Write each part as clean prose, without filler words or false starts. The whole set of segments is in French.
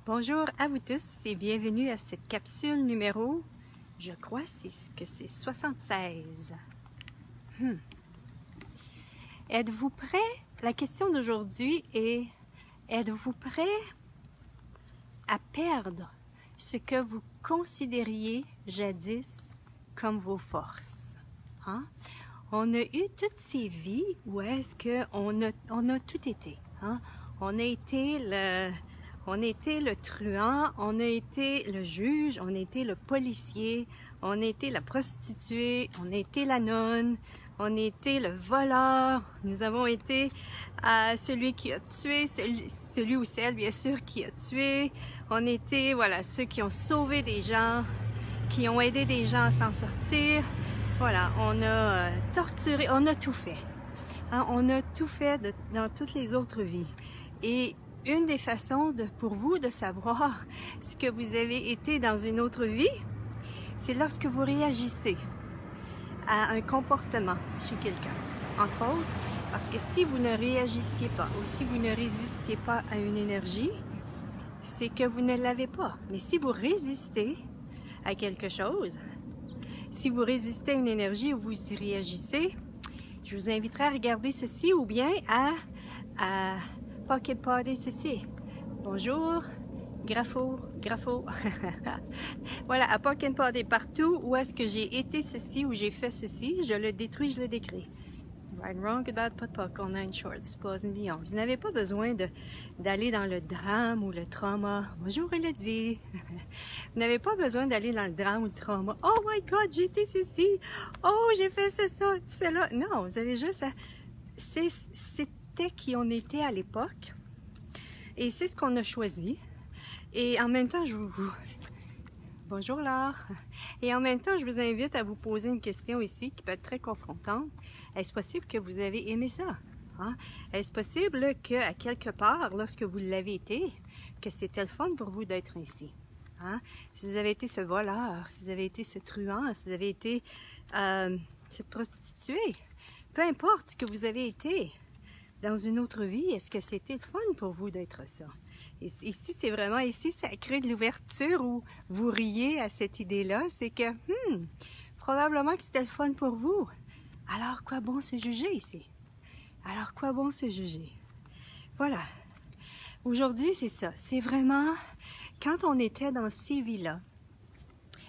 Bonjour à vous tous et bienvenue à cette capsule numéro, je crois que c'est 76. Êtes-vous prêt? La question d'aujourd'hui est, êtes-vous prêt à perdre ce que vous considériez jadis comme vos forces? Hein? On a eu toutes ces vies où est-ce qu'on a tout été. Hein? On a été le truand, on a été le juge, on a été le policier, on a été la prostituée, on a été la nonne, on a été le voleur, nous avons été celui qui a tué, celui ou celle bien sûr qui a tué, on a été voilà, ceux qui ont sauvé des gens, qui ont aidé des gens à s'en sortir, voilà, on a torturé, on a tout fait. Hein? On a tout fait dans toutes les autres vies. Et une des façons pour vous de savoir ce que vous avez été dans une autre vie, c'est lorsque vous réagissez à un comportement chez quelqu'un. Entre autres, parce que si vous ne réagissiez pas ou si vous ne résistiez pas à une énergie, c'est que vous ne l'avez pas. Mais si vous résistez à quelque chose, si vous résistez à une énergie ou vous y réagissez, je vous inviterai à regarder ceci ou bien à Pocket Party ceci. Bonjour, Grapho. Voilà, à Pocket Party partout où est-ce que j'ai été ceci ou j'ai fait ceci, je le détruis, je le décris. Right, wrong, about, pot, poc, all nine shorts, pause and beyond. Vous n'avez pas besoin d'aller dans le drame ou le trauma. Bonjour Elodie. Vous n'avez pas besoin d'aller dans le drame ou le trauma. Oh my God, j'ai été ceci. Oh, j'ai fait cela. Non, vous allez juste... C'était qui on était à l'époque. Et c'est ce qu'on a choisi. Et en même temps, Bonjour Laure. Et en même temps, je vous invite à vous poser une question ici qui peut être très confrontante. Est-ce possible que vous avez aimé ça? Hein? Est-ce possible qu'à quelque part, lorsque vous l'avez été, que c'était le fun pour vous d'être ici? Hein? Si vous avez été ce voleur, si vous avez été ce truand, si vous avez été cette prostituée, peu importe ce que vous avez été dans une autre vie, est-ce que c'était le fun pour vous d'être ça? Et ici, c'est vraiment, ici, ça crée de l'ouverture où vous riez à cette idée-là, c'est que, probablement que c'était le fun pour vous. Alors, quoi bon se juger ici? Alors, quoi bon se juger? Voilà. Aujourd'hui, c'est ça. C'est vraiment, quand on était dans ces vies-là,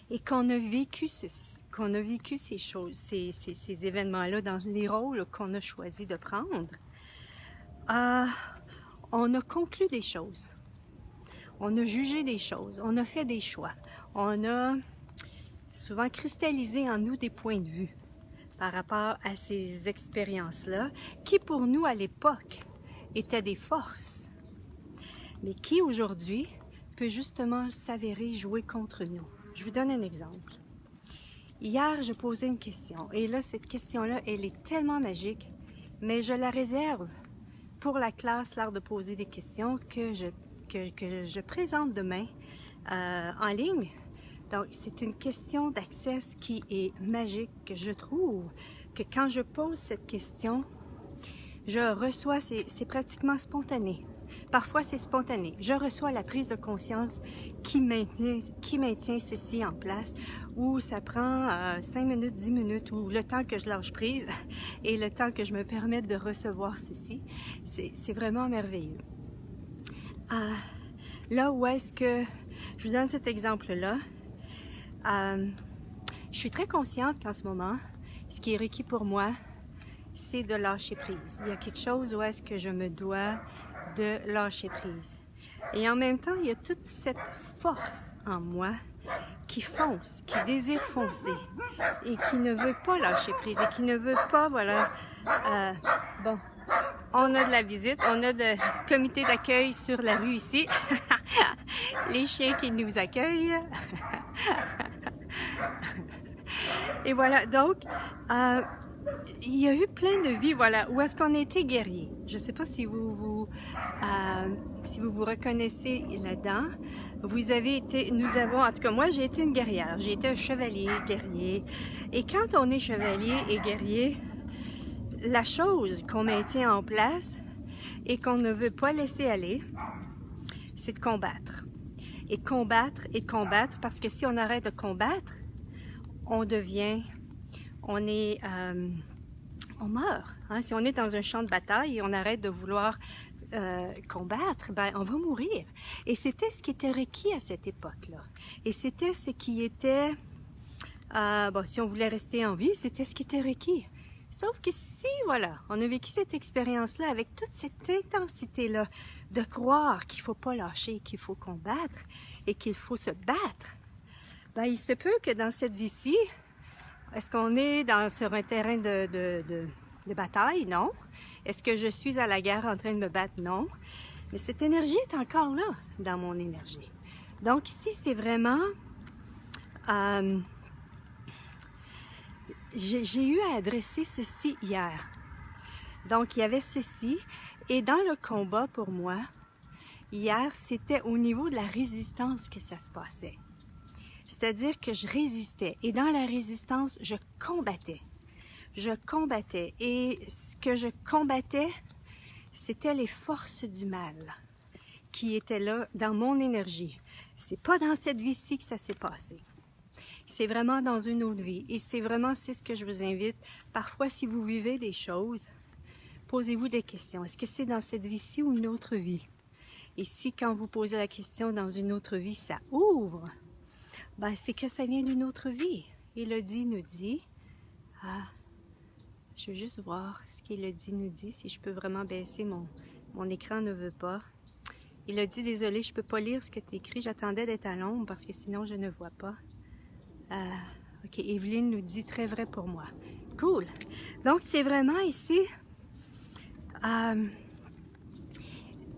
et qu'on a vécu ceci, qu'on a vécu ces choses, ces événements-là, dans les rôles qu'on a choisi de prendre, on a conclu des choses, on a jugé des choses, on a fait des choix, on a souvent cristallisé en nous des points de vue par rapport à ces expériences-là, qui pour nous à l'époque étaient des forces, mais qui aujourd'hui peut justement s'avérer jouer contre nous. Je vous donne un exemple. Hier, je posais une question, et là, cette question-là, elle est tellement magique, mais je la réserve pour la classe, l'art de poser des questions que je présente demain en ligne. Donc, c'est une question d'accès qui est magique, que je trouve que quand je pose cette question, je reçois, c'est pratiquement spontané. Parfois, c'est spontané. Je reçois la prise de conscience qui maintient ceci en place, où ça prend 5 minutes, 10 minutes, ou le temps que je lâche prise et le temps que je me permette de recevoir ceci. C'est vraiment merveilleux. Là où est-ce que... Je vous donne cet exemple-là. Je suis très consciente qu'en ce moment, ce qui est requis pour moi, c'est de lâcher prise. Il y a quelque chose où est-ce que je me dois de lâcher prise. Et en même temps, il y a toute cette force en moi qui fonce, qui désire foncer et qui ne veut pas lâcher prise et qui ne veut pas, voilà, bon, on a de la visite, on a de comité d'accueil sur la rue ici, les chiens qui nous accueillent. Et voilà, donc, il y a eu plein de vies, voilà, où est-ce qu'on a été guerriers. Je ne sais pas si vous vous reconnaissez là-dedans. Vous avez été, nous avons, en tout cas moi j'ai été une guerrière, j'ai été un chevalier, guerrier. Et quand on est chevalier et guerrier, la chose qu'on maintient en place et qu'on ne veut pas laisser aller, c'est de combattre. et combattre, parce que si on arrête de combattre, on meurt. Hein? Si on est dans un champ de bataille et on arrête de vouloir combattre, ben, on va mourir. Et c'était ce qui était requis à cette époque-là. Et c'était ce qui était, bon, si on voulait rester en vie, c'était ce qui était requis. Sauf que si, voilà, on a vécu cette expérience-là avec toute cette intensité-là de croire qu'il ne faut pas lâcher, qu'il faut combattre et qu'il faut se battre, ben, il se peut que dans cette vie-ci, est-ce qu'on est sur un terrain de bataille? Non. Est-ce que je suis à la guerre en train de me battre? Non. Mais cette énergie est encore là dans mon énergie. Donc ici, c'est vraiment... j'ai eu à adresser ceci hier. Donc, il y avait ceci. Et dans le combat, pour moi, hier, c'était au niveau de la résistance que ça se passait. C'est-à-dire que je résistais. Et dans la résistance, je combattais. Je combattais. Et ce que je combattais, c'était les forces du mal qui étaient là dans mon énergie. C'est pas dans cette vie-ci que ça s'est passé. C'est vraiment dans une autre vie. Et c'est ce que je vous invite. Parfois, si vous vivez des choses, posez-vous des questions. Est-ce que c'est dans cette vie-ci ou une autre vie? Et si quand vous posez la question dans une autre vie, ça ouvre, ben, c'est que ça vient d'une autre vie. Élodie nous dit, je veux juste voir ce qu'Élodie nous dit, si je peux vraiment baisser mon écran ne veut pas. Élodie, désolée, je ne peux pas lire ce que tu écris, j'attendais d'être à l'ombre parce que sinon je ne vois pas. Ok, Evelyne nous dit très vrai pour moi. Cool. Donc c'est vraiment ici,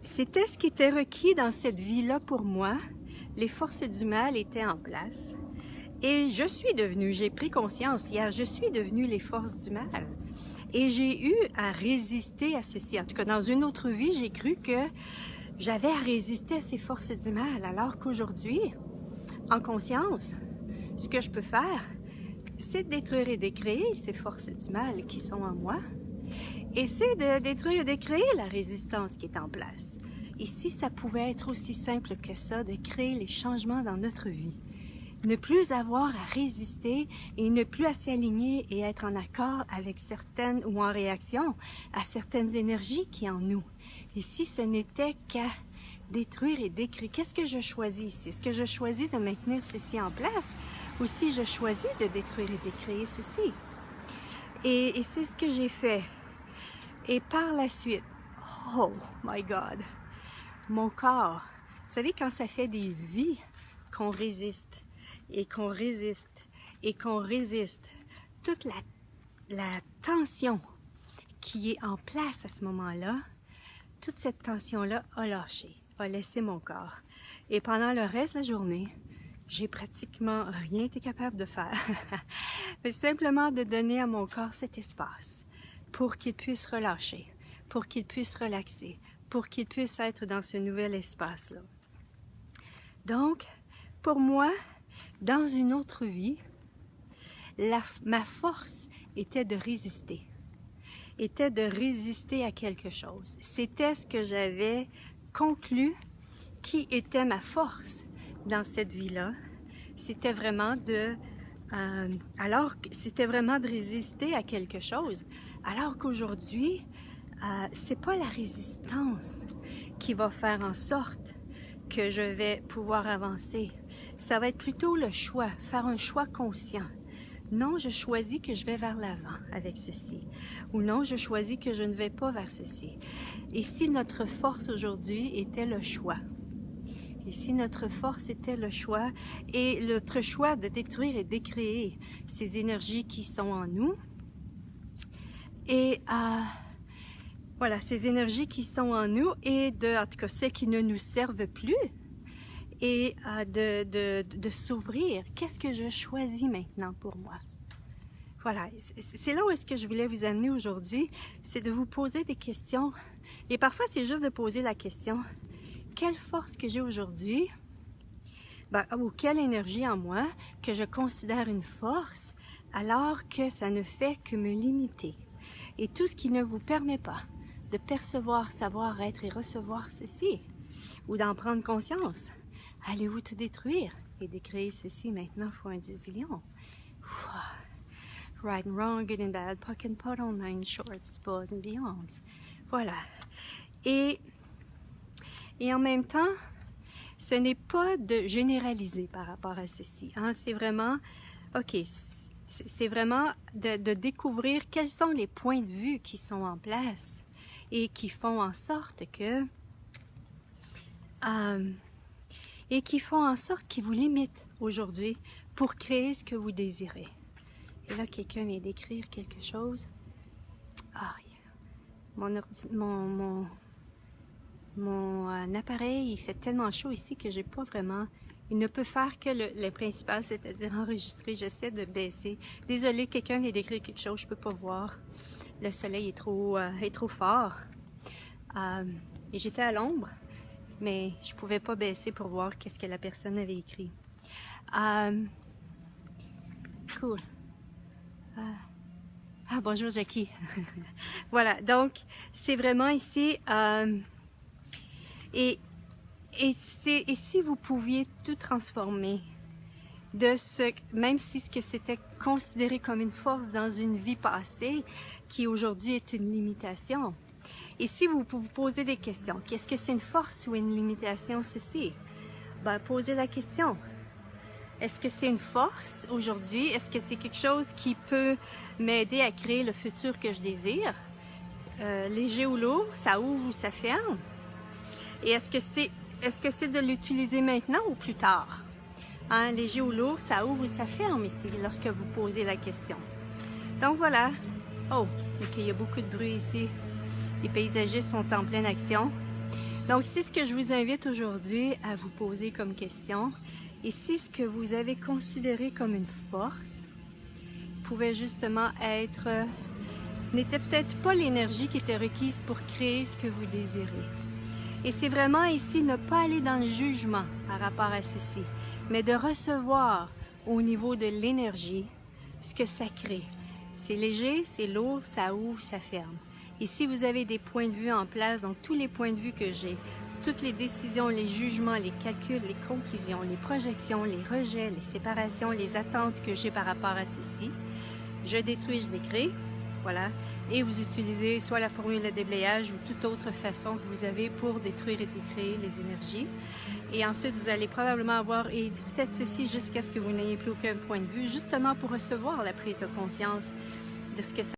c'était ce qui était requis dans cette vie-là pour moi. Les forces du mal étaient en place. Et j'ai pris conscience hier, je suis devenue les forces du mal. Et j'ai eu à résister à ceci. En tout cas, dans une autre vie, j'ai cru que j'avais à résister à ces forces du mal. Alors qu'aujourd'hui, en conscience, ce que je peux faire, c'est de détruire et décréer ces forces du mal qui sont en moi. Et c'est de détruire et décréer la résistance qui est en place. Et si ça pouvait être aussi simple que ça, de créer les changements dans notre vie, ne plus avoir à résister et ne plus à s'aligner et être en accord avec certaines ou en réaction à certaines énergies qui sont en nous. Et si ce n'était qu'à détruire et décréer, qu'est-ce que je choisis ici? Est-ce que je choisis de maintenir ceci en place ou si je choisis de détruire et décréer ceci? Et c'est ce que j'ai fait. Et par la suite, oh my God, mon corps, vous savez quand ça fait des vies qu'on résiste, et qu'on résiste, et qu'on résiste, toute la tension qui est en place à ce moment-là, toute cette tension-là a lâché, a laissé mon corps. Et pendant le reste de la journée, j'ai pratiquement rien été capable de faire. Mais simplement de donner à mon corps cet espace pour qu'il puisse relâcher, pour qu'il puisse relaxer, pour qu'il puisse être dans ce nouvel espace-là. Donc, pour moi, dans une autre vie, ma force était de résister. Était de résister à quelque chose. C'était ce que j'avais conclu qui était ma force dans cette vie-là. C'était vraiment c'était vraiment de résister à quelque chose. Alors qu'aujourd'hui, c'est pas la résistance qui va faire en sorte que je vais pouvoir avancer. Ça va être plutôt le choix, faire un choix conscient. Non, je choisis que je vais vers l'avant avec ceci. Ou non, je choisis que je ne vais pas vers ceci. Et si notre force aujourd'hui était le choix? Et si notre force était le choix et notre choix de détruire et décréer ces énergies qui sont en nous? Et voilà, ces énergies qui sont en nous et en tout cas, celles qui ne nous servent plus. Et de s'ouvrir. Qu'est-ce que je choisis maintenant pour moi? Voilà, c'est là où est-ce que je voulais vous amener aujourd'hui, c'est de vous poser des questions. Et parfois, c'est juste de poser la question, quelle force que j'ai aujourd'hui, ou quelle énergie en moi que je considère une force, alors que ça ne fait que me limiter. Et tout ce qui ne vous permet pas de percevoir, savoir, être et recevoir ceci, ou d'en prendre conscience. Allez-vous tout détruire et décréer ceci maintenant fois 1 zillion? Right and wrong, good and bad, puck and puddle, 9 shorts, balls and beyond. Voilà. Et en même temps, ce n'est pas de généraliser par rapport à ceci. Hein? C'est vraiment, OK, c'est vraiment de découvrir quels sont les points de vue qui sont en place et qui font en sorte que... qui vous limitent aujourd'hui pour créer ce que vous désirez. Et là, quelqu'un vient d'écrire quelque chose. Ah, mon appareil, il fait tellement chaud ici que j'ai pas vraiment... Il ne peut faire que le principal, c'est-à-dire enregistrer. J'essaie de baisser. Désolée, quelqu'un vient d'écrire quelque chose, je peux pas voir. Le soleil est trop fort. Et j'étais à l'ombre, mais je pouvais pas baisser pour voir qu'est-ce que la personne avait écrit. Cool. Bonjour Jackie. Voilà, donc c'est vraiment ici... Et si vous pouviez tout transformer, même si ce que c'était considéré comme une force dans une vie passée, qui aujourd'hui est une limitation, et si vous vous posez des questions, qu'est-ce que c'est une force ou une limitation ceci? Ben, posez la question. Est-ce que c'est une force aujourd'hui? Est-ce que c'est quelque chose qui peut m'aider à créer le futur que je désire? Léger ou lourd, ça ouvre ou ça ferme? Et est-ce que c'est de l'utiliser maintenant ou plus tard? Hein, léger ou lourd, ça ouvre ou ça ferme ici lorsque vous posez la question. Donc voilà. Oh, ok, il y a beaucoup de bruit ici. Les paysagistes sont en pleine action. Donc c'est ce que je vous invite aujourd'hui à vous poser comme question. Et si ce que vous avez considéré comme une force pouvait justement être... n'était peut-être pas l'énergie qui était requise pour créer ce que vous désirez. Et c'est vraiment ici ne pas aller dans le jugement par rapport à ceci, mais de recevoir au niveau de l'énergie ce que ça crée. C'est léger, c'est lourd, ça ouvre, ça ferme. Et si vous avez des points de vue en place, donc tous les points de vue que j'ai, toutes les décisions, les jugements, les calculs, les conclusions, les projections, les rejets, les séparations, les attentes que j'ai par rapport à ceci, je détruis, je décrée. Voilà, et vous utilisez soit la formule de déblayage ou toute autre façon que vous avez pour détruire et décréer les énergies. Et ensuite, vous allez probablement avoir, et faites ceci jusqu'à ce que vous n'ayez plus aucun point de vue, justement pour recevoir la prise de conscience de ce que ça